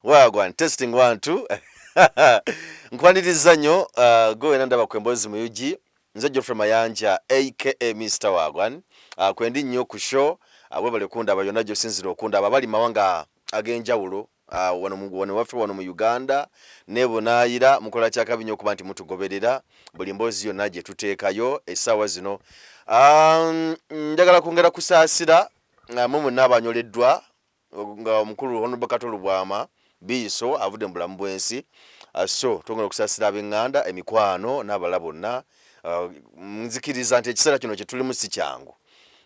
Wagwan testing 1 2 nkwaniriza nnyo go ndaba kwembozi muyugi nze Geoffrey Mayanja aka Mr Wagwan kwendi nnyo ku show bwe kunda abayona gyo sinzira okunda abali mawanga agenjawulo wano waffe wano mu Uganda nebonayira mukola kyakabi nnyo kuba nti mutugoberera buli mbozi yonna gye tuteekayo essaawa zino. Njagala kwongera kusaasira mumu n'abanyoleddwa nga omukulu Honorable Kato Lubwama biso avudde mu bulamu bw'ensi. So tongera okusaasira ab'eŋŋanda emikwano n'abala bonna. Nzikiriza nti ekiseera kino kye tulimu si kyangu,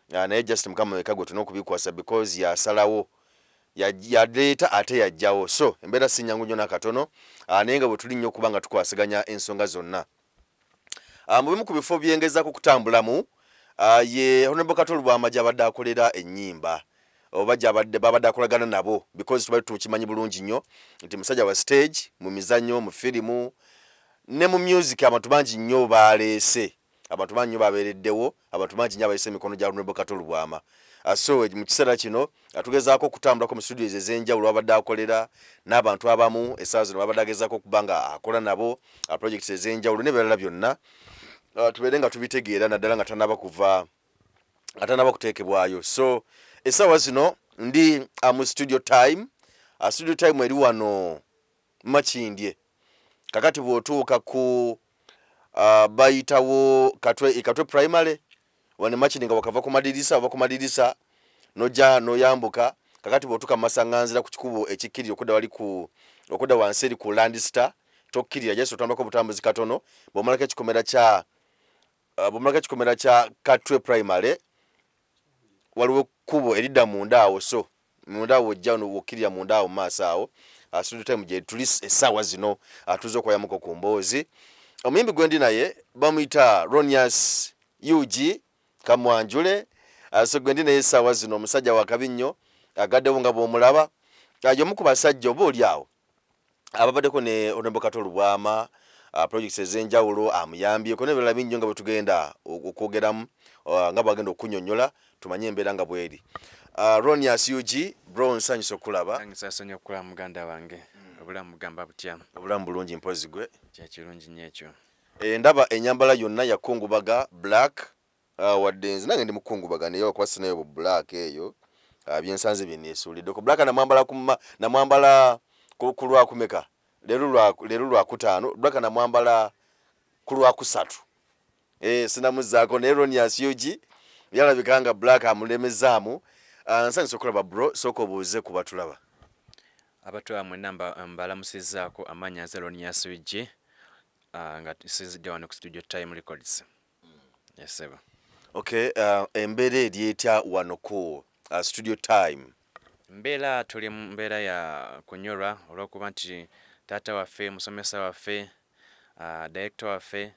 naye just mukama weka gwe tulina okubikwasa because yasalawo yaleeta ate yajjawo. So embeera si nnyangu nnyo n'akatono, naye nga bwe tuli nnyo okuba nga tukwasaganya ensonga zonna. Mu bimu ku bifo byengezako kutambulamu ye Honorable Kato Lubwama gy'abadde akolera ennyimba oba babadde akolagana nabo because tubali tukimanyi bulungi nnyo nti musajja wa stage mu mizannyo mu firimu ne mu music abantu bangi nnyo baleese, abantu bangi nnyo babeereddewo, abantu bangi nnyo abayise emikono gya Honorable Kato Lubwama. So mu kiseera kino atugezaako okutambulako mu studios ez'enjawulo abadde akolera n'abantu abamu essaawa zino babadde agezaako okuba nga akola nabo projects ez'enjawulo n'ebirala byonna tubeere nga tubitegeera naddala nga tanaba kuteekebwayo. So essaawa zino ndi mu studio time. Studio time eri wano Makindye. Kakati bw'otuuka ku bayitawo Katwe primary wano Makindye nga wakava ku madirisa nojja noyambuka. Kakati bw'otuuka mu Masaŋŋanzira ku kikubo ekikkirira okudda wansi eri ku Landstar tokkirira just otambulako obutambuzi katono bw'omalako ekikomera kya Katwe primary waliwo ekkubo eridda munda awo. So munda awo ojja wokkirira munda awo mu maaso awo. Studio time gye tuli essaawa zino tuza okwayamuko ku mboozi. Omuyimbi gwendi naye bamuyita Ronious UG Kamwanjule. So gwendi naye essaawa zino omusajja wa kabi nnyo agaddewo nga bw'omulaba y'omu ku basajja oba oli awo ababaddeko ne Honorable Kato Lubwama projects ez'enjawulo amuyambyeko n'ebirala bingi nga bwe tugenda okwogeramu nga bwagenda okunnyonnyola tumanye embeera nga bweri. Ronious UG bro nsanyusa okulaba. Nsanyusa okulaba muganda wange. Obulamu mugamba butya? Obulamu bulungi mpozi gwe. Kya kirungi nnyo ekyo. Ndaba ennyambala yonna yakungubaga black wadde nze nange ndi mukungubaga naye wakwasa nayo bu black eyo byensanze byenneesuuliddeko. Black namwambala ku lwakumeka leero lwakutaano. Black namwambala ku lwakusatu. Sinamuzzaako naye Ronious UG yalabika nga black amulemezaamu. Nsanyusa okulaba bro, sooka obuuze ku batulaba. Abatulaba mwenna mbalamusizzaako amannya nze Ronious UG nga tusizidde wano ku Studio Time Records. Yes sir. Okay, embeera eri etya wano ku Studio Time? Mbeera tuli mu mbeera ya kunyolwa olw'okuba nti taata waffe, musomesa waffe, director waffe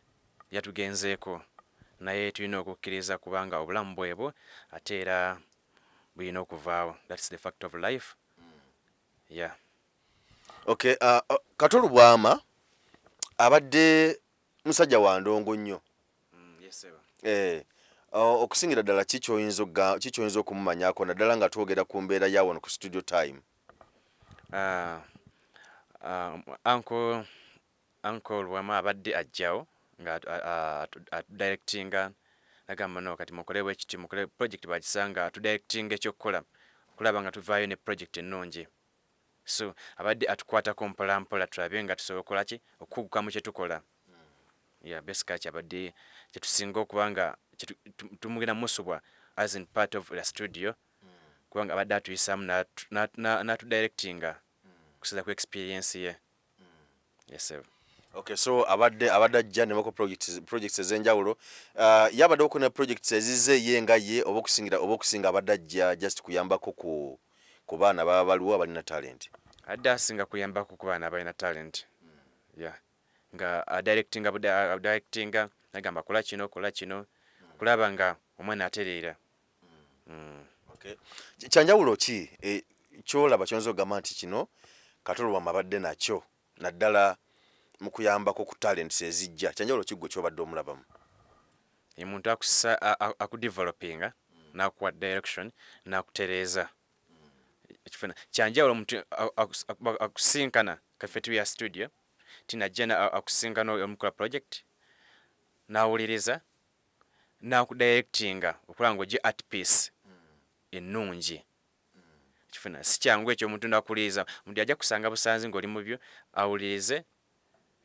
yatugenzeeko naye tulina okukkiriza kubanga obulamu bwebwo ate era bulina okuvaawo. That's the fact of life. Yeah. Okay, Kato Lubwama abadde musajja wa ndongo nnyo. Yes sir. Okusingira ddala kikyoyinza okumumanyaako naddala nga twogera ku mbeera ya wano ku Studio Time? Uncle Lubwama abadde ajjawo nga directinga nagamba no kati mukole bwekiti mukole project bakisanga directinga ekyokukola kulaba nga tuvaayo ne project ennungi. So abadde atukwatako mpolampola tulabe nga tusobola okukola ki okukuguka mu kye tukola. Yeah, basically abadde kyetusinga okuba nga tumugenda musubwa as in part of the studio kubanga abadde atuyisaamu n'atudirectinga kusiza ku experience ye. Yes sir. Okay, so abadde ajja nemako projects ez'enjawulo. Yabadde okuna projects ezize ye nga ye oba okusinga abadde ajja just kuyambako ku baana baba baliwo abalina talent? Adde asinga kuyambako ku baana abalina talent. Yeah. Nga directinga nagamba kola kino kulaba nga omwana atereera. Okay. Kyanjawulo ki kyolaba kyonzo ogamba nti kino Kato Lubwama abadde nakyo naddala mu kuyambako ku talents ezijja? Kyanjawulo kiggwe kyobadde omulabamu? Omuntu akudevelopinga n'akuwa direction n'akutereeza. ekifuna kyanjawulo omuntu akusinkana kaffe tuya studio tinajja akusinkana omukola project n'awuliriza n'akudirectinga okulaba ng'ogye art piece ennungi ekifuna si kyangu ekyo omuntu n'akuliriza omuntu ajja kusanga busanzi ng'oli mu byo awulirize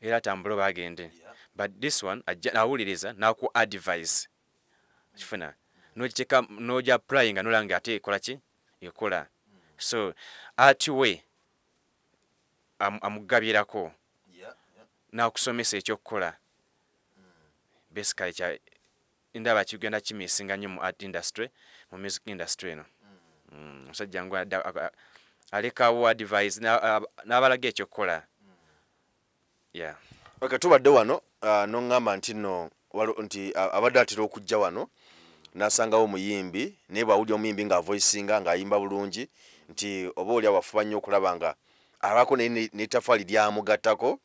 era atambule oba agende but this one ajja awuliriza n'aku advice ekifuna n'ogiteeka n'ogya applying nga n'olaba ng'ate ekola ki ekola so ati we amugabirako n'akusomesa ekyokukola basically kya ndaba kigenda kimisinga nnyo mu art industry mu music industry eno omusajja ngu alekawo advice n'abalaga ekyokukola yeah. Okay, tubadde wano n'oŋŋamba nti abadde atera okujja wano n'asangawo omuyimbi naye bw'awulira omuyimbi ng'avoicinga ng'ayimba bulungi nti oba oli awafuba nnyo okulaba nga abaako n'ettafaali lyamugattako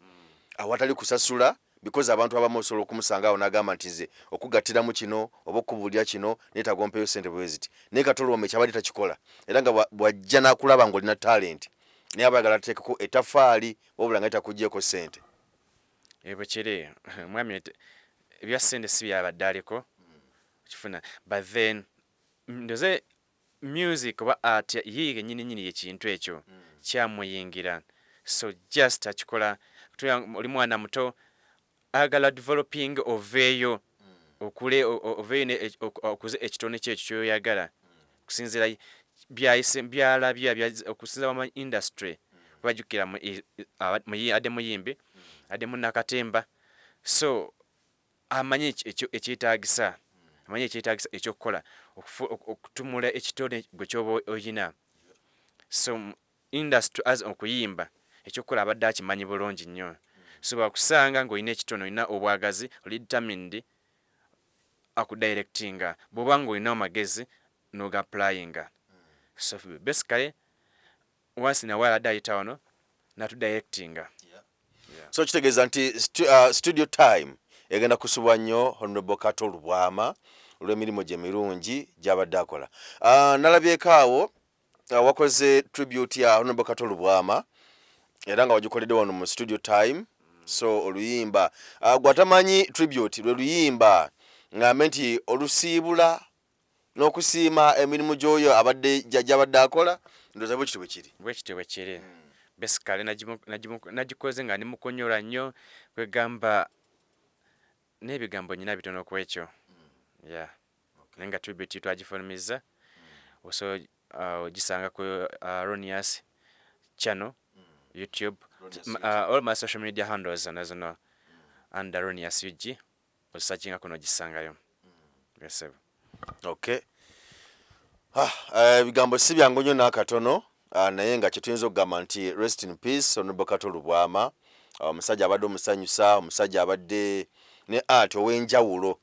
awatali kusasula because abantu abamu osobola okumusanga awo n'agamba nti nze okugattiramu kino oba okubuulira kino neetaaga ompeeyo ssente bwe ziti naye Kato Lubwama ekyabadde takikola era nga bw'ajja n'akulaba ng'olina talent naye aba ayagala ateekeko ettafaali wabula nga etakuggyeko ssente bwe kiri mwami ebya ssente si byabadde aliko kifuna but then ndoze music oba art yiige nyini yekintu ekyo kyamuyingira so just akikola oli mwana muto agala developing oveeyo okule oveeyo okuze ekitone kyekyo kyoyagala kusinzira byalabya okusinzira mu industry bajukira ade muyimbi ade munakatemba so amanyi ekyetaagisa ekyokukola okutumula ekitone gwe kyoba oyina so industry as okuyimba ekyokukola abadde akimanyi bulungi nnyo so bakusanga ng'olina ekitone olina obwagazi oli determined akudirectinga bw'oba ng'olina amagezi n'oga-applyinga so basically once in a while adde ayita wano natudirectinga so kitegeeza nti studio time egenda kusubwa nnyo Honorable Kato Lubwama olw'emirimu gye mirungi gy'abadde akola nalabyeko awo wakoze tribute ya Honorable Kato Lubwama era nga wagikoledde wano mu studio time so oluyimba gwatamanyi tribute lwe luyimba ngambe nti olusiibula n'okusiima emirimu gy'oyo gy'abadde akola ndowooza bwe kiti bwe kiri basically nagikoze nga ndimukonyola nnyo kwegamba n'ebigambo nyina bitono ku ekyo yeah. Naye nga tribute twagifulumiza so ogisanga ku Ronious channel YouTube all my social media handles zonna under Ronious UG osearchinga kuno ogisangayo yes sir. Okay ebigambo si byangu nnyo n'akatono naye nga kyetuyinza okugamba nti rest in peace Honorable Kato Lubwama omusajja abadde omusanyusa omusajja abadde ne art ow'enjawulo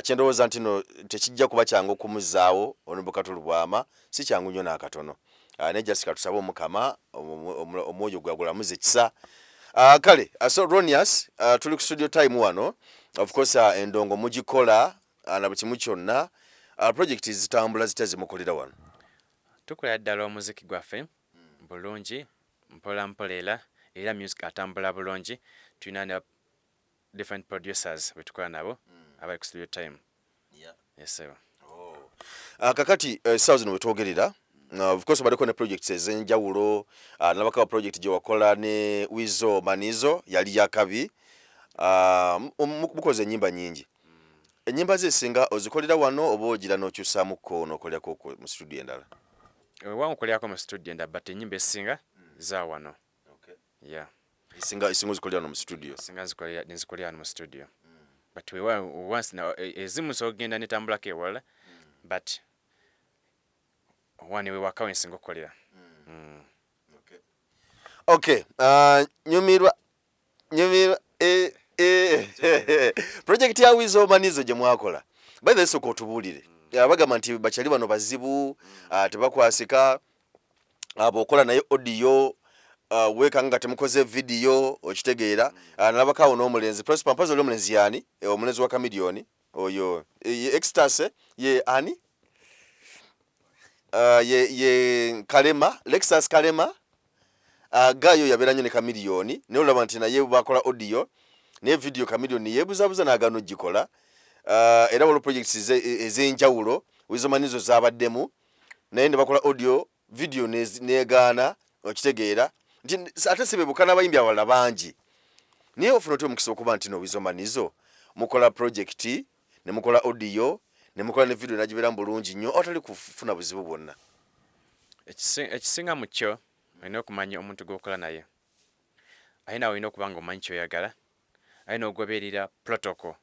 kyendowooza nti no tekijja kuba kyangu okumuzaawo Honorable Kato Lubwama si kyangu nnyo n'akatono naye Jessica tusabe Omukama omwoyo gwagulamuza ekisa kale so Ronious tuli ku studio time wano of course endongo mugikola na buli kimu kyonna project zitambula zitya zimukolera wano tukola ddala omuziki gwaffe bulungi mpola mpolela era music atambula bulungi tulina different producers betukola nabo abali ku studio time yes sir. Kakati essaawa zino wetwogerera of course baliko ne projects ez'enjawulo nabakawa project gye wakola ne Wizo Manizo yali yakabi mukoze ennyimba nyingi ennyimba zesinga ozikolera wano oba ogira n'okyusaamuko n'okolerako mu studio endala wankolerako mu studio endala but ennyimba esinga za wano yeah. Isinga zikolera wano mu studio nzikolera wano mu studio but once now ezimu zogenda netambulako ewala but wani wewaka wensinga okukolera okay nyumirwa project ya Wizo Manizo gye mwakola by the way soko otubuulire bagamba nti bakyali bano bazibu tebakwasika bw'okola naye audio weekanga nga temukoze video okitegeera nalabakawo n'omulenzi Prosper mpazo oli omulenzi yani omulenzi wa Kamilioni oyo ecstasy ye ani ye Kalema Lexus Kalema gayo yabeera nnyo ne Chameleone naye olaba nti naye bakola audio ne video Chameleone yeebuzabuza n'agaana ogikola era waliwo projects ez'enjawulo wizomanizo zaabaddemu naye ne bakola audio video neegaana okitegeera nti ate si be bokka n'abayimbi abalala bangi naye ofuna otya omukisa okuba nti no wizomanizo mukola project ne mukola audio ne mukola ne video nagibeeramu bulungi nnyo otali kufuna buzibu bwonna. Ekisinga mu kyo olina okumanya omuntu gw'okola naye ayina olina okuba nga omanyi kyoyagala ayina ogoberera protocol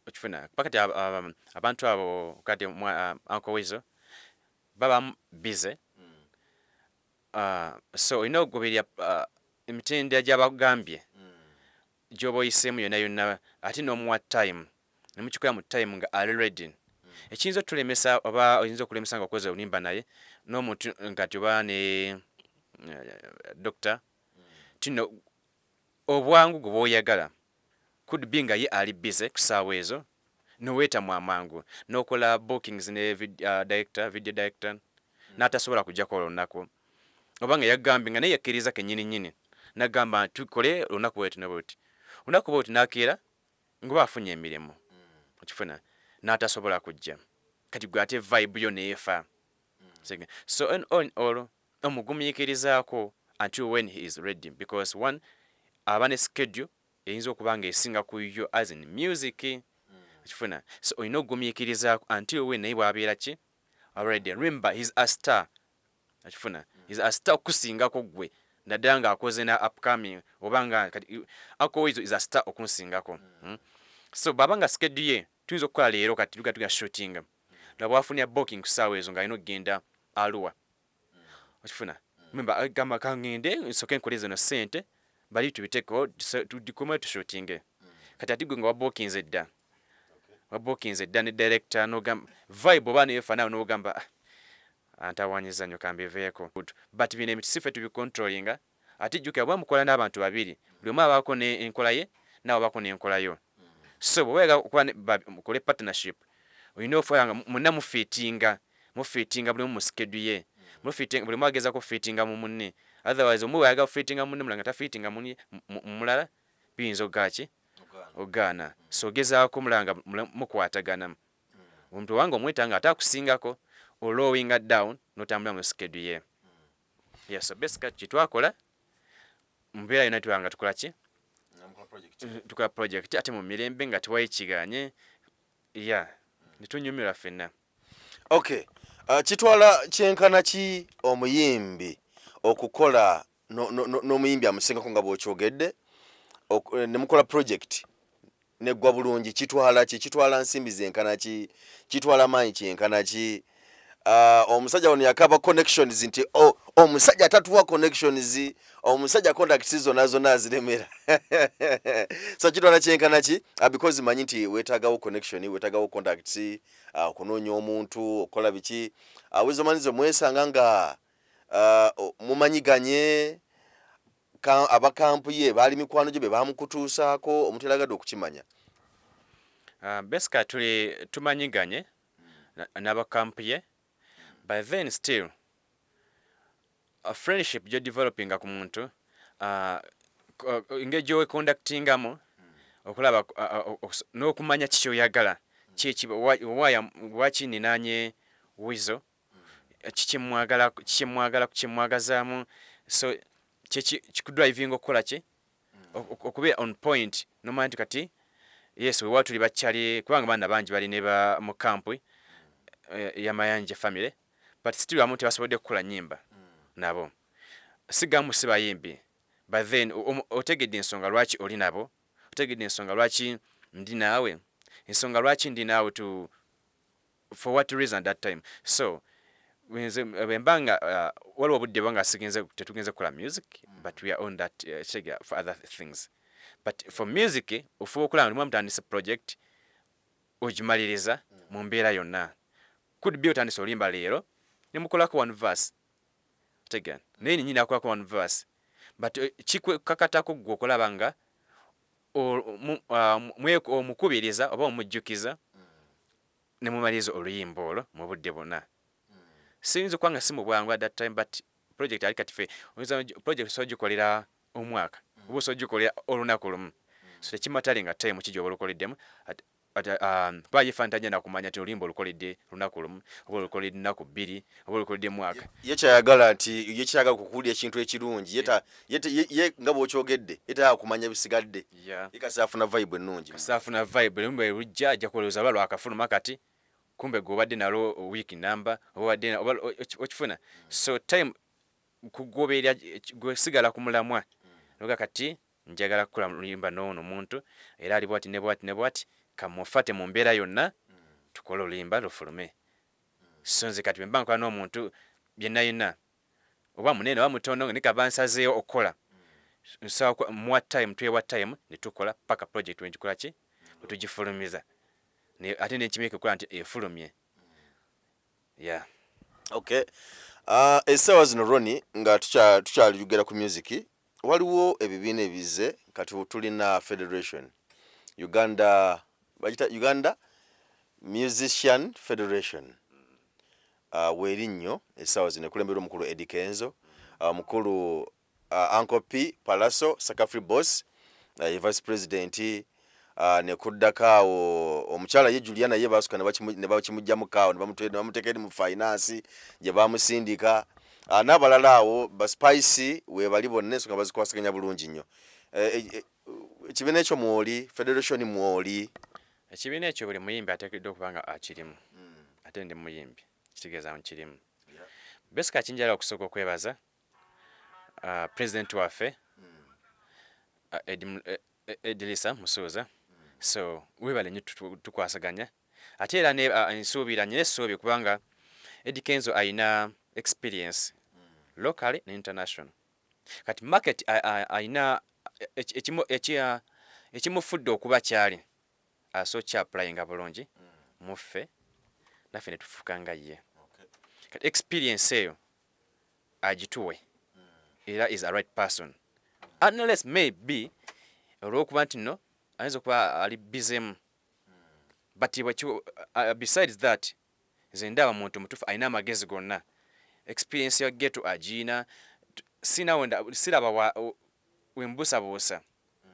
okifuna pakati abantu abo kati Uncle Wizo baba busy so olina ogoberera emitendera gy'abagambye gy'oba oyiseemu yonna yonna ate n'omuwa time ne mukikola mu time nga ali ready ekiyinza otulemesa oba oyinza okulemesa nga okoze olimba naye n'omuntu nga oba ne doctor tino obwangu gwe bw'oyagala could be nga ye ali busy ku ssaawa ezo noweetamu amangu n'okola bookings ne video director n'atasobola kujja kola olunaku oba nga yagambye nga naye yakkiriza kennyini n'agamba tukole olunaku bweti ne bweti olunaku bweti n'akeera ng'oba afunye emirimu okifuna n'atasobola kujja kati gwe ate vibe yo neefa so on all omugumiikirizaako until when he is ready because one aba ne schedule eyinza okuba nga esinga ku yo as in music okifuna so olina okugumiikirizaako until when naye bw'abeera ki already remember he's a star okifuna he's a star okusingako gwe naddala ng'akoze na upcoming oba nga kati Uncle Wizo is a star okunsingako so baba nga schedule ye tuyinza okukola leero kati tuga shooting laba wafunira booking ku ssaawa ezo ng'alina okugenda Arua okifuna remember agamba kangende nsooke nkole zino ssente bali tubiteeko tudikume tushootinge kati ati gwe nga wabookinze dda ne director n'ogamba vibe oba neefa nawe n'ogamba antawanyiza nnyo kambiveeko but bino emikisife tubicontrollinga ate jjukira bwe mukola n'abantu babiri buli omu abaako n'enkola ye naawe abaako n'enkola yo so bwe wega okuba mukole partnership olina okufuula nga mwenna mufiitinga buli omu mu schedule ye buli omu ageza kufiitinga mu munne otherwise omu bw'ayagala kufiitinga munne mulala nga tafiitinga mulala biyinza ogaana so ogezaako mulala nga mukwatagana omuntu wange omwetanga ate akusingako olowinga down n'otambula mu schedule ye yes so basically kitwakola mbeera yonna tubanga tukola ki tukola project ate mu mirembe nga tewayikigaanye netunyumirwa ffenna. Okay, kitwala kyenkana ki omuyimbi okukola n'omuyimbi amusingako nga bw'okyogedde ne mukola project neggwa bulungi kitwala ki kitwala nsimbi zenkana ki kitwala maanyi kyenkana ki omusajja wano yakaba connections nti omusajja atatuwa connections omusajja contacts zonna aziremera so kitwala kyenkana ki because manyi nti weetaagawo connection weetaagawo contacts okunoonya omuntu okola biki wizomanizo mwesanga nga mumanyiganye abakampu ye baali mikwano gye be bamukutuusaako omuntu eragadde okukimanya. Basically tumanyiganye n'abakampu ye but then still a friendship gyo developing ku muntu engeri gyoweconductingamu okulaba n'okumanya kiki oyagala wakininaanye Wizo kikimwagazaamu so kikudrivinga okukola ki okubeera on point nomanya nti kati yes wewa tuli bakyali kubanga baana bangi bali ne ba mu kampu yamayanja family but still amu tebasobodde kukola nnyimba nabo sigamu sibayimbi but then otegedde ensonga lwaki oli nabo otegedde ensonga lwaki ndi naawe ensonga lwaki ndi naawe to for what reason that time so bwembanga waliwo obudde bwanga tetugenze kukola music but we are on that for other things but for music ofuba okulaba limu mutandise project ogimaliriza mu mbeera yonna could be otandise olimba leero ne mukolako one verse tegana naye nyina akolako one verse but kikakatako gwe okulaba nga omukubiriza oba omujjukiza ne mumaliriza oluyimba olwo mu budde bwonna Sinzi kwanga simu bwangu at that time, but project ali kati fe project sogikolera omwaka oba sogikolera olunaku lumu, so tekimatalinga time kiji obulukoleddemu kuba yefantanya nakumanya nti olimba olukoledde lunaku lumu oba olukoledde nnaku bbiri oba olukoledde mwaka. Ye kyayagala nti ye kyayagala kukuulira ekintu ekirungi ye nga bw'okyogedde yetayagala kumanya bisigadde, ye kasaafuna vibe ennungi, kasaafuna vibe lumbe lujja ajja kulowooza lwa lwakafuluma kati kumbe gw'obadde nalwo week number obadde okifuna, so time kugoberera gwesigala ku mulamwa noga kati njagala kukola lulimba n'ono muntu era ali bwati ne bwati ne bwati kamufate mu mbeera yonna tukola olulimba lufulume. So nze kati bemba nkola n'omuntu byenna yenna oba munene oba mutono nika bansazeewo okukola nsawa muwa time twewa time ne tukola paka project wengikola ki tugifulumiza ate nekimeke kola nti efulumye. Yeah. Okay. Essaawa zino Roni nga tukyaliyogera ku music, waliwo ebibiina ebize kati tulina Federation Uganda Musician Federation weri nnyo essaawa zino ekulembera omukulu Eddie Kenzo, mukulu Uncle P Palaso Sakafri Boss, vice president ne kuddakaawo omukyala ye Juliana ye basuka ne bakimujjamu kaawo ne bamuteekera mu finance gye bamusindika, n'abalala awo ba Spice we bali bonna ensonga bazikwasaganya bulungi nnyo. Ekibiina ekyo mwoli Federation mwoli? Ekibiina ekyo buli muyimbi ateekeddwa okuba nga akirimu, ate ndi muyimbi kitegeeza nkirimu. Besika kinjala okusooka okwebaza president waffe Edilisa Musuuza, so webale nnyo tukwasaganya ate era nsuubira nnyo essuubi kubanga Eddie Kenzo ayina experience locally ne international, kati market ayina ekimufudde okuba kyali so kyapplyinga bulungi muffe naffe ne tufuuka nga ye. Kati experience eyo agituwe era is a right person unless maybe olw'okuba nti no ayinza okuba ali bizemu, but besides that nze ndaba muntu mutuufu alina amagezi gonna, experience ya geto agiina, siraba wembuusabuusa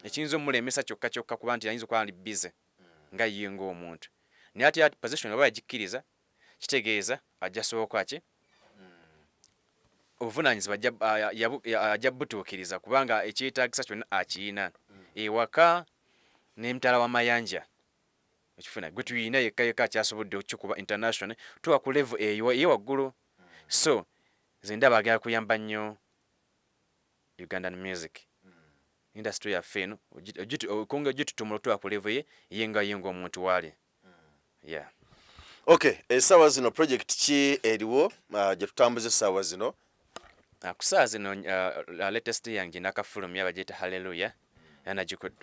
ekiyinza omulemesa kyokka kuba nti ayinza okuba ali bize nga ye ng'omuntu, naye ate position oba yagikkiriza kitegeeza ajja sooka ki obuvunaanyizibwa ajja butuukiriza kubanga ekyetaagisa kyonna akiyina ewaka n'emutala w'amayanja ekifuna gwe tuyina yekka akyasobodde okikuba international tuwa ku level eyo waggulu. So nze ndaba agenda kuyamba nnyo Ugandan music industry yaffe eno okonga ogitutumula tuwa ku level ye nga omuntu waali. Yeah. Okay, essaawa zino project ki eriwo gye tutambuza essaawa zino? Ku ssaawa zino latest yange nakafulumya bagiyita Hallelujah.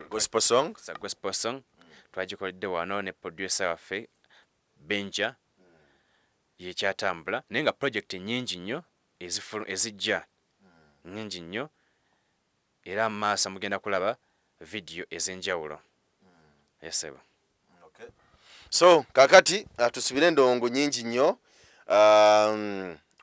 Gospel song? It's a gospel song. Twagikoledde wano ne producer waffe Benja yekyatambula naye nga project nnyingi nnyo ezijja nnyingi nnyo era maaso mugenda kulaba video ez'enjawulo. Yesebo. Okay. So kakati tusubire endongo nnyingi nnyo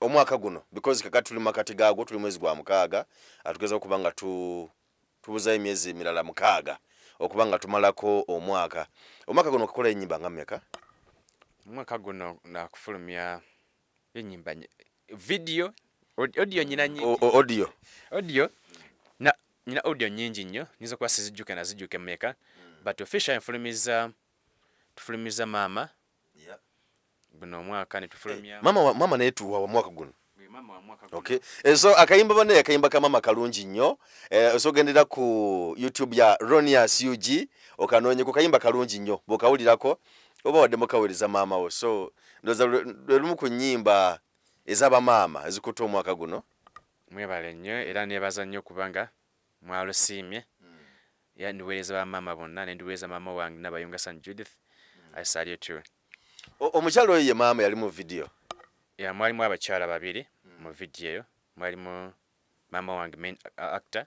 omwaka guno because kakati tuli makati gaagwo, tuli mwezi gwa mukaaga, atugeza okuba nga tubuza emyezi emirala 6 okuba nga tumalako omwaka guno okukola ennyimba nga mmeka? Omwaka guno nakufulumya ennyimba video audio nyina nyingi nyina audio nyingi nnyo nizo kuba sizijjuke nazijjuke mmeka, but official tufulumiza maama guno omwaka ne tufulumya mama naye tuwa omwaka guno. Okay. So akayimba bane akayimba ka mama kalungi nnyo. Osogendera ku YouTube ya Ronious UG okanoonye ku kayimba kalungi nnyo bokawulirako oba wadde mukawuliriza maama wo. So ndoza lumu ku nnyimba ezaba maama ezikuta omwaka guno. Mwebale nnyo era nebaza nnyo kubanga mwalusiimye. Ya ndiweereza ba maama bonna ne ndiweereza maama wange n'abayunga San Judith. I salute you. Omukyalo ye maama yali mu video. Ya mwalimu abakyala babiri mu video eyo, mwalimu mama wange main actor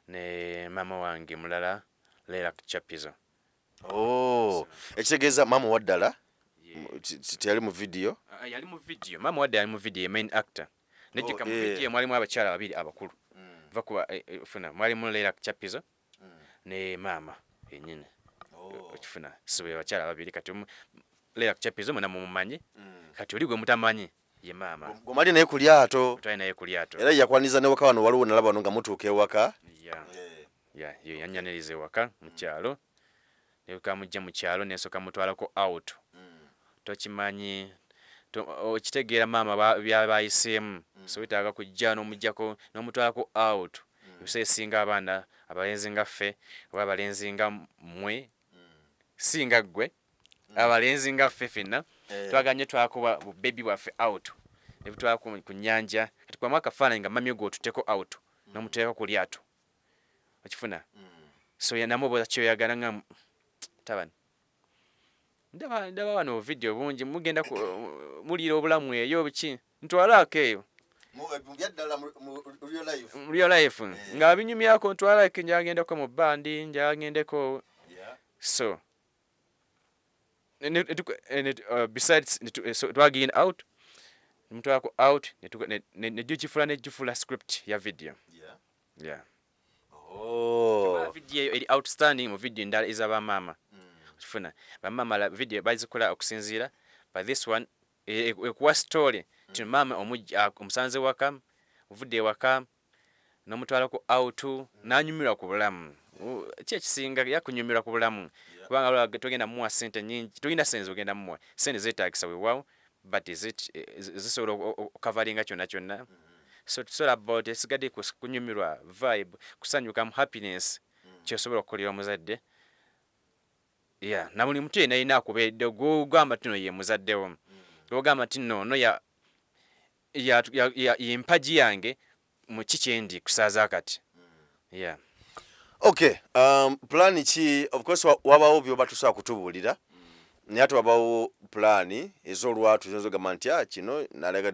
ne mama wange mulala Leila Chapizo. Oh, ekitegeeza mama waddala? tiyali mu video yali mu video mama wadde yali mu video main actor nejjika mu video mwalimu abakyala babiri abakulu va kuba funa mwalimu Leila Chapizo ne mama yennyini okifuna so abakyala babiri kati Leila Chapizo muna mumumanyi kati oli gwe mutamanyi ye mama gomali naye ku lyato utali naye ku lyato era yakwaniza ne waka wano waliwo nalaba nga mutuuka ewaka yo yanyaniriza ewaka mu kyalo nekamujja mu kyalo nesoka mutwalako out tokimanyi okitegeera maama byabayiseemu so wetaaga kujja n'omujjako n'omutwalako out ebiseera esinga abaana abalenzi nga ffe oba abalenzi nga mmwe singa ggwe abalenzi nga ffe ffenna twaganye twakuba bebi waffe out nebitwala ku nnyanja kati kwamu akafaananyi nga mami ogwo otuteko out n'omuteeka ku lyato okifuna so namubuuza kyoyagala nga tabani ndaba wano video bungi mugenda muliira obulamu eyo biki ntwalaako eyo mu real life nga binyumyako ntwalaako njagendeko mu bandi njagendeko so besides twagenda out mutwalako out nejjukifula script ya video video eyo eri outstanding mu video endala ez'abamaama kifuna bamama video bazikola okusinziira but this one ekuwa story ti mama omusanze waka ovudde waka n'omutwalako out n'anyumirwa ku bulamu ki ekisinga yakunyumirwa ku bulamu kubanga togenda muwa sente nyingi tolina sente ogenda muwa sente zeetaagisa weewaawo but zisobola okukavaringa kyonna kyonna so it's all about esigadde kunyumirwa vibe kusanyuka mu happiness kyosobola okukolera omuzadde na buli muntu yenna alina akubeedde gwogamba tino ye muzaddewo ogamba ti noono yempaji yange mu kikyendi kusaaza kati okay plan ki of course wabawo byoba tusobola kutubuulira naye ate wabawo plan ez'olwatu zenzogamba nti kino nalaga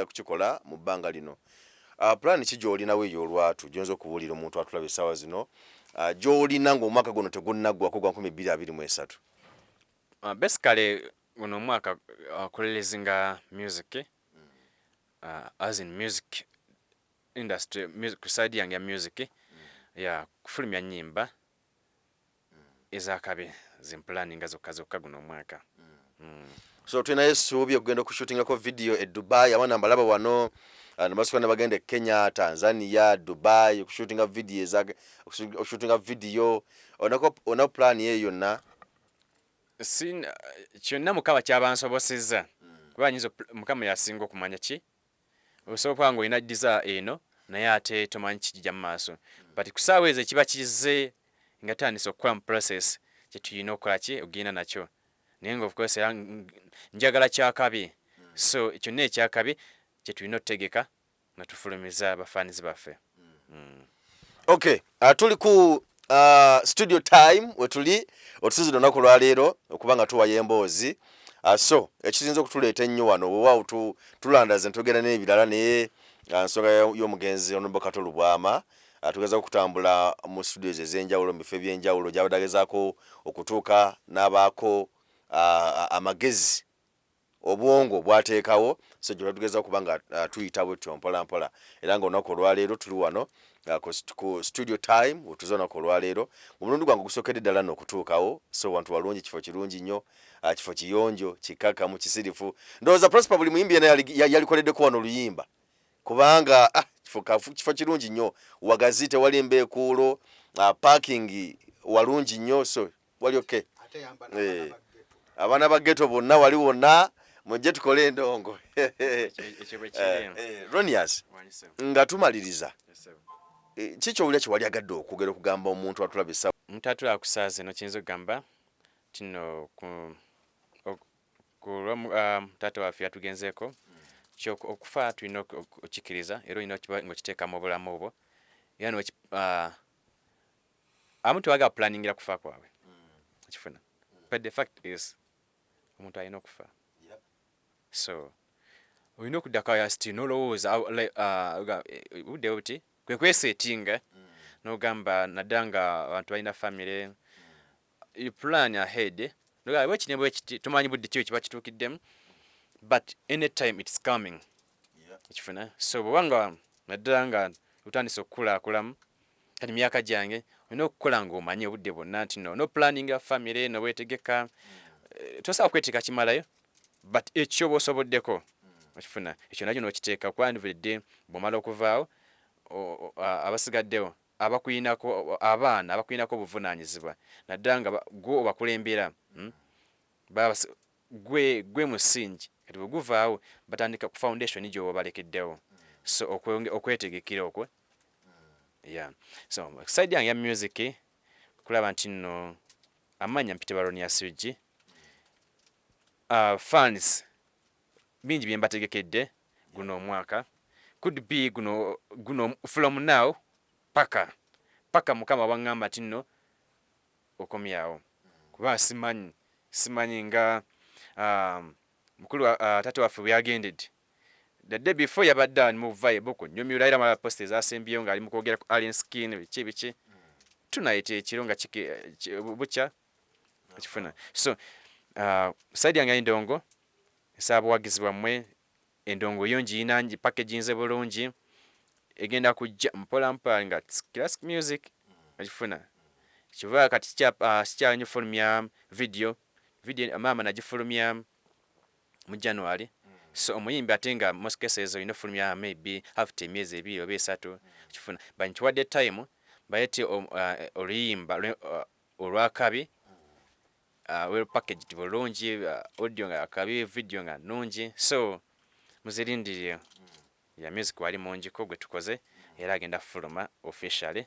kukikola mu bbanga lino plan ki gy'olinawo ey'olwatu gyonza okubuulira omuntu atulaba essaawa zino gy'olina ng'omwaka guno tegunnaggwako gwa 2023 basically guno omwaka akolelezinga music as in music industry music side yange ya music kufulumya nnyimba ezakabe zimplaninga zokka guno omwaka so tulinayo essuubi okugenda okushootingako video e Dubai abaana mbalaba wano nabasukana bagenda e Kenya, Tanzania, Dubai okushootinga video onako plan ye yonna kyonna mukama kyabansobosezza kuba nyinza mukama yasinga okumanya ki osobola nga olina disa eno naye ate tomanyi kijja mu maaso but kusaawa ezo ekiba kizze nga tandisa okukola mu process kyetulina okukola ki ogenda nakyo naye nga of course era njagala kyakabi so kyonna ekyakabi kyetulina otutegeka nga tufulumiza abafaanizi baffe okay tuli ku studio time wetuli otusizi lunaku lwaleero okuba nga tuwayo emboozi so ekisinza okutuleeta ennyo wano weewaawo tulandaze ntogenda n'ebirala naye nsonga y'omugenzi onombo Kato Lubwama tugeza okutambula mu studios ez'enjawulo mu bifo eby'enjawulo gy'abadde agezaako okutuuka n'abaako amagezi obwongo bwateekawo so gye tugeza okuba nga tuyita bwetyo mpola mpola era ng'olunaku olwaleero tuli wano ku studio time wetuza olunaku olwaleero mu mulundi gwange gusookedde ddala n'okutuukawo so wantu walungi kifo kirungi nnyo kifo kiyonjo kikakamu kisirifu ndowooza Prosper buli muyimbi yena yalikoleddeko wano oluyimba kubanga kifo kirungi nnyo wagazi tewali mbeekuulo parking walungi nnyo so wali okay abaana ba ghetto bonna wali wonna mujje tukole endongo Ronious nga tumaliriza kikyowulira kyewali agadde okwogera okugamba omuntu atulabisa omuntu atula kusaaza eno kiyinza okugamba kino taata waffe yatugenzeeko okufa tulina okukikiriza era olina ng'okiteeka mu bulamu obwo era amu tewaga planningira kufa kwabwe okifuna but the fact is omuntu alina okufa so olina okuddako yasiti nolowooza budde buti kwe kweseetinga n'ogamba naddala nga abantu balina family you plan ahead Nga bwe kinembo ekiti tumanyi budde kyo kiba kituukiddemu, but anytime it's coming. Ekifuna so bwanga naddala nga utandise okukulakulamu kati myaka gyange olina okukola ng'omanyi obudde bwonna nti no planning ya family no weetegeka tosobola kweteeka kimalayo but ekyo bw'osoboddeko ekifuna ekyo nakyo n'okiteeka kuba ndivudde bw'omala okuvaawo abasigaddewo abaana abakulinako obuvunaanyizibwa naddala nga gwe obakulembera gwe musingi kati bwe guvaawo batandika ku foundation gyo balekeddewo so okwetegekera okwo so side yange ya music kulaba nti nno amanya mpite ba Ronious fans bingi bye mbategekedde guno omwaka could be guno from now paka mukama wangamba ati nno okomyawo kuba simanyi nga mukulu tate waffe bwe yagendedde the day before yabadde ali mu vibe ku nyumira era mala post ezasembyeyo nga ali mu kwogera ku alien skin biki tunayita ekiro nga bucha ekifuna so side yange endongo esaba wagizibwa mmwe endongo yonji inanji packaging ze bulungi egenda kujja mpola nga classic music ekifuna kiva kati kya nyufulumya video mama najifulumya mu January so omuyimbi ate nga most cases you know fulumya maybe after emyezi ebiri oba esatu kifuna bankiwadde time bayete oluyimba olwakabi well packaged bulungi audio nga akabi video nga nungi so muzirindirire ya music wali munjiko gwe tukoze era agenda fuluma officially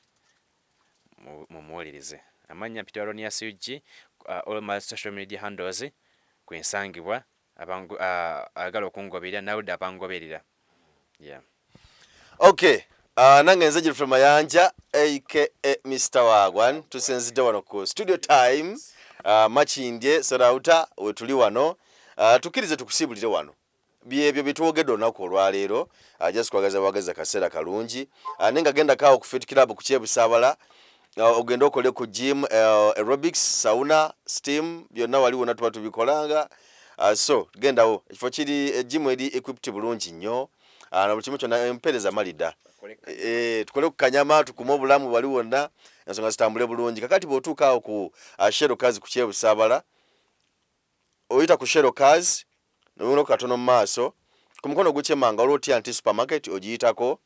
mumuwulirize amanya mpita Ronious all my social media handles kwensangibwa abangu agala okungoberera nawe abangoberera okay nange nze from Mayanja aka Mr. Wagwan tusenzidde wano ku studio time machindye sarauta wetuli wano tukirize tukusibulire wano byebyo bitwogedde olunaku olwaleero just kwagaza kaseera kalungi nenga genda kawo ku Fit Club ku Kyebusabala ogenda okole ku gym aerobics sauna steam byonna waliwo natuba tubikolanga so gendawo ekifo kiri gym eri equipped bulungi nnyo na buli kimu kyonna empereza malida tukole ku Kanyama tukuma obulamu wali wonna ensonga zitambule bulungi kakati bw'otuuka awo ku Shero Cars ku Kyebusabala oyita ku Shero Cars n'ono katono mu maaso ku mukono gukyemanga olwo T&T supermarket ogiyitako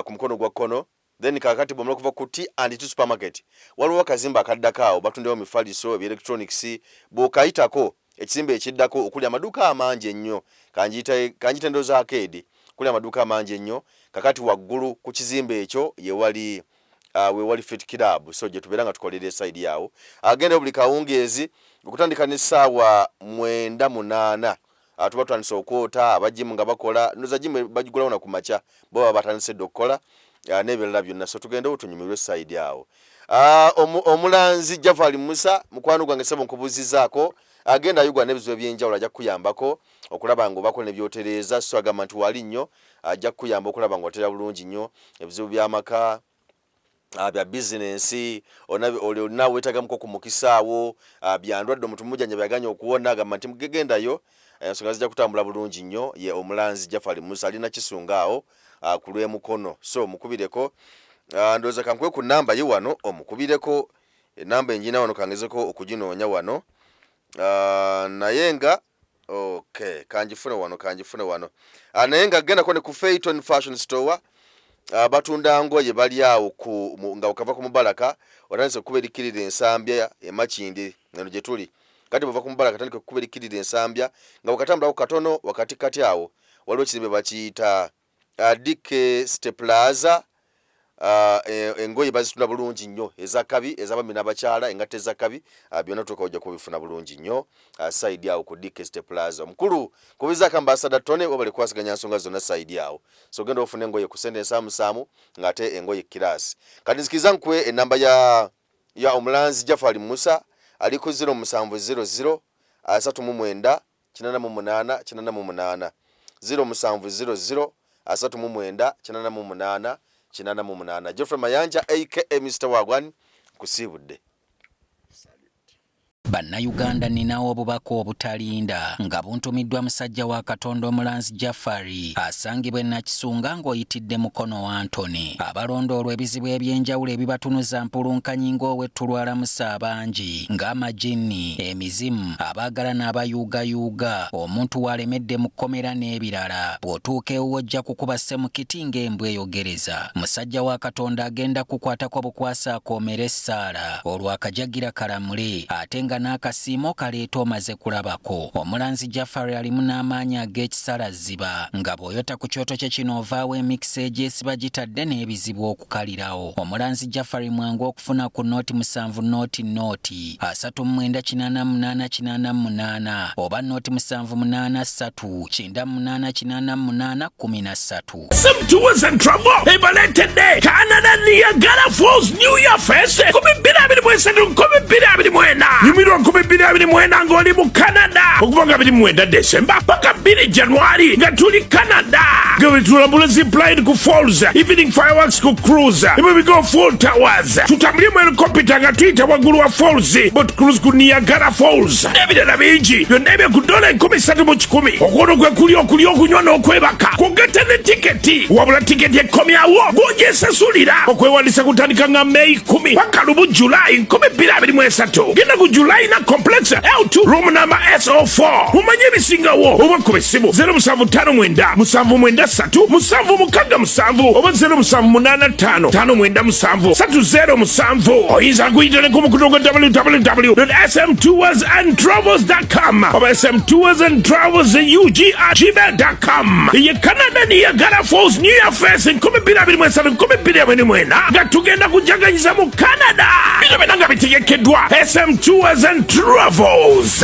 ku mukono gwa kkono then kakati bw'omala okuva ku T&T supermarket waliwo akazimba akaddakaawo batundewo mifaliso electronics bw'okayitako ekizimbe ekiddako okuli amaduuka amangi ennyo kanjita ndowooza arcade kuli amaduuka amangi ennyo kakati waggulu ku kizimbe ekyo we wali Fit Club so gye tubeera nga tukolera side yawo agenda buli kawungeezi okutandika n'essaawa 9:08 tuba tutandise okwota abajimu nga bakola noza jimu bagigulawo na ku makya bo baba batandise okukola n'ebirala byonna so tugendewo tunyumirwe side yawo omulanzi Jafali Musa mukwano gwange sebo nkubuzizaako agenda ayugwa n'ebizibu by'enjawulo ajja kuyambako okulaba nga obako ne byotereza so agamba nti wali nnyo ajja kuyamba okulaba nga otera bulungi nnyo ebizibu by'amaka bya business olina weetagamuko ku mukisaawo byandwadde omuntu mujjanja byaganya okuwona agamba nti mugegendayo ensonga zijja kutambula bulungi nnyo ye omulanzi Jafali Musa alina kisungaawo ku lw'emukono so mukubireko ndowooza kankwe ku namba ye wano omukubireko enamba enjina wano kangezeko okuginoonya wano naye nga okay kanjifune wano naye nga gendako ne ku Phaeton Fashion Store batunda ngoye bali awo nga okava ku Mubaraka otandise okuba erikirira ensambya emakindi ngeno gye tuli kati bwova ku Mubaraka tandika okuba erikirira ensambya nga okatambulako katono wakati kati awo waliwo ekizimbe bakiyita Dike Steplaza engoye bazitunda bulungi nnyo ezakabi ez'abami n'abakyala engatte ezakabi byonna tuka ojja kubifuna bulungi nnyo side awo ku Dike Steplaza omukulu kubiza kambasada tone wabale kwasiganya nsonga zonna side awo so genda ofune engoye ku sente ensamusamu ngate engoye kirasi kati nzikiza nkwe enamba ya omulanzi Jafali Musa ali ku 0700 39 88 88 0700 39 88 Geoffrey Mayanja aka Mr. Wagwan kusibudde. Bannayuganda ninawo obubaka obutalinda nga buntumiddwa musajja wa Katonda Omulanzi Jafari asangibwa e Nakisunga ng'oyitidde Mukono wa Antony. Abalondoolwa ebizibu eby'enjawulo ebibatunuza mpulunkanyi ng'owetulwala musa abangi ng'amajinni, emizimu, abaagala n'abayuugayuuga, omuntu walemedde mu kkomera n'ebirala. Bw'otuuka ewuwo ojja kukuba ssemukiti ng'embwa eyogereza. Musajja wa Katonda agenda kukwatako bukwasa akoomera essaala olwo akajagira kalamule ate nga n'akasiimo kaleeta omaze kulabako. Omulanzi Jafari alimu n'amaanyi ag'ekisalaziba nga bw'oyota ku kyoto kye kino ovaawo emikisa egyesiba gitadde n'ebizibu okukalirawo. Omulanzi Jafari mwangu okufuna ku nooti 7 nooti 38888 oba nooti 783988813. Some tours and travel ebaletedde Canada Niagara Falls New Year Fest 2023 nyumirwa 2024 ng'oli mu Canada okuva nga 29 December paka 2 January nga tuli Canada nga wetulambula zipline ku falls, evening fireworks ku cruise, ebigo full towers, tutambulye mu helicopter nga tuyita waggulu wa falls, boat cruise ku Niagara Falls n'ebirala bingi byonna ebyo ku $3,100 okwono kwe kuli okunywa n'okwebaka kugeta ne tiketi wabula tiketi ekomyawo gw'ogyesasulira okwewandisa kutandika nga May 10 paka lubu July 2023 genda ku July na complex L2 room number SO4 mumanye ebisingawo oba ku bisimu 07599793 oba 0785597307 oyinza kuyita ne ku mukutu gwa www.smtoursandtravels.com oba smtoursandtravels@gmail.com ye Canada Niagara Falls New Year Fest 2023 nga tugenda kujaganyiza mu Canada bino byonna nga bitegekeddwa SM Tours and Travels.